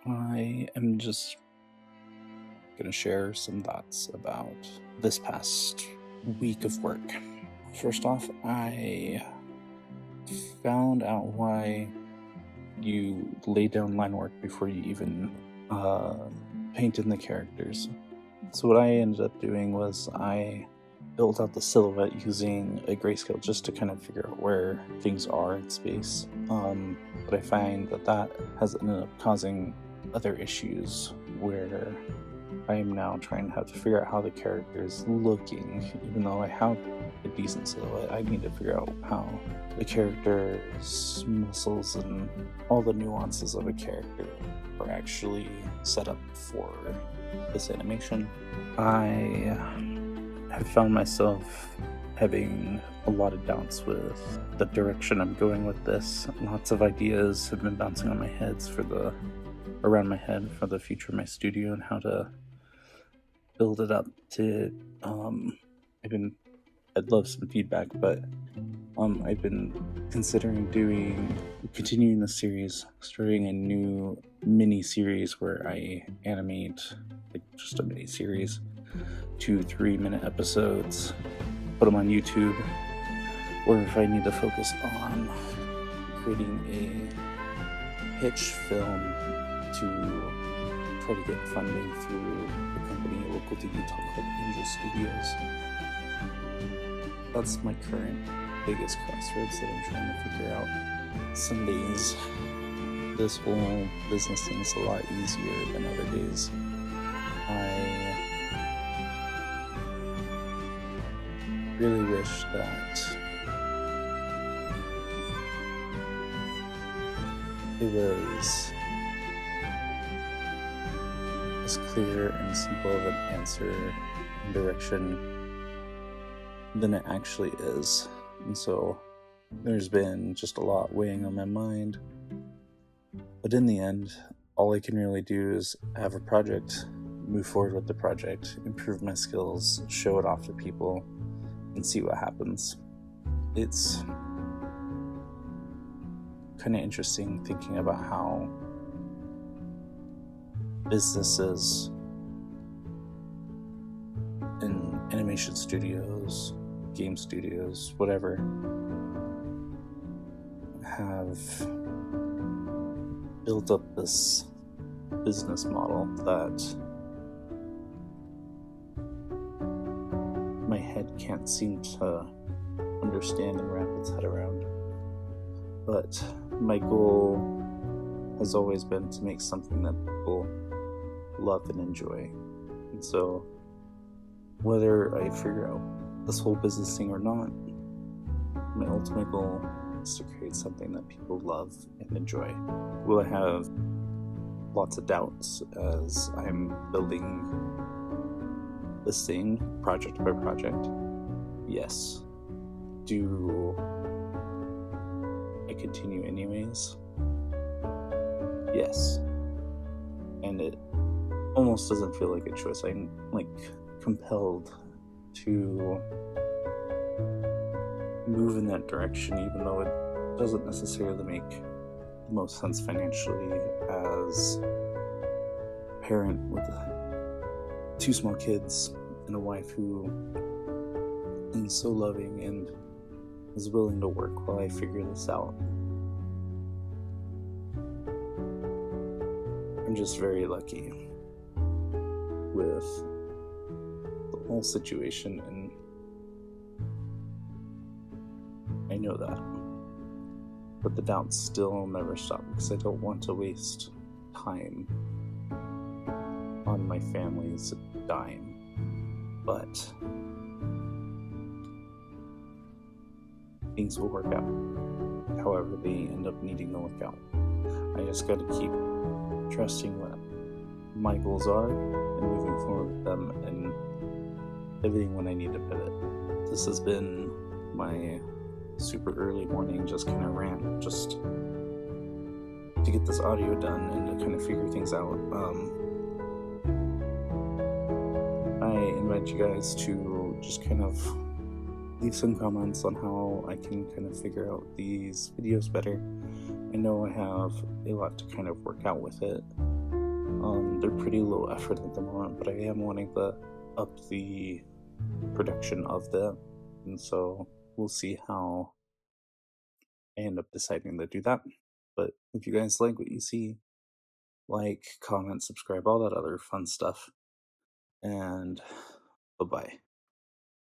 I am just going to share some thoughts about this past week of work. First off, I found out why you lay down line work before you even paint in the characters. So what I ended up doing was I built out the silhouette using a grayscale just to kind of figure out where things are in space. But I find that has ended up causing other issues where I am now trying to have to figure out how the character is looking. Even though I have a decent silhouette, I need to figure out how the character's muscles and all the nuances of a character are actually set up for this animation. I have found myself having a lot of doubts with the direction I'm going with this. Lots of ideas have been bouncing on my heads around my head for the future of my studio and how to build it up to I'd love some feedback, but I've been considering continuing the series, starting a new mini series where I animate like just a mini series, 2-3 minute episodes, put them on YouTube, or if I need to focus on creating a pitch film to try to get funding through a company local to Utah called Angel Studios. That's my current biggest crossroads that I'm trying to figure out. Some days this whole business thing is a lot easier than other days. I really wish that it was as clear and simple of an answer and direction than it actually is. And so there's been just a lot weighing on my mind. But in the end, all I can really do is have a project, move forward with the project, improve my skills, show it off to people, and see what happens. It's kind of interesting thinking about how businesses in animation studios, game studios, whatever, have built up this business model that my head can't seem to understand and wrap its head around. But my goal has always been to make something that people love and enjoy. And so whether I figure out this whole business thing or not, my ultimate goal is to create something that people love and enjoy. Will I have lots of doubts as I'm building this thing project by project? Yes. Do I continue anyways? Yes. And it almost doesn't feel like a choice. I'm compelled to move in that direction, even though it doesn't necessarily make the most sense financially as a parent with 2 small kids and a wife who is so loving and is willing to work while I figure this out. I'm just very lucky with the whole situation, and I know that. But the doubts still never stop because I don't want to waste time on my family's dime. But things will work out however they end up needing to work out. I just gotta keep trusting what my goals are and moving forward with them and pivoting when I need to pivot. This has been my super early morning just kind of rant just to get this audio done and to kind of figure things out. I invite you guys to just kind of leave some comments on how I can kind of figure out these videos better. I know I have a lot to kind of work out with it, They're pretty low effort at the moment, but I am wanting to up the production of them, and so we'll see how I end up deciding to do that. But if you guys like what you see, like, comment, subscribe, all that other fun stuff, and bye bye.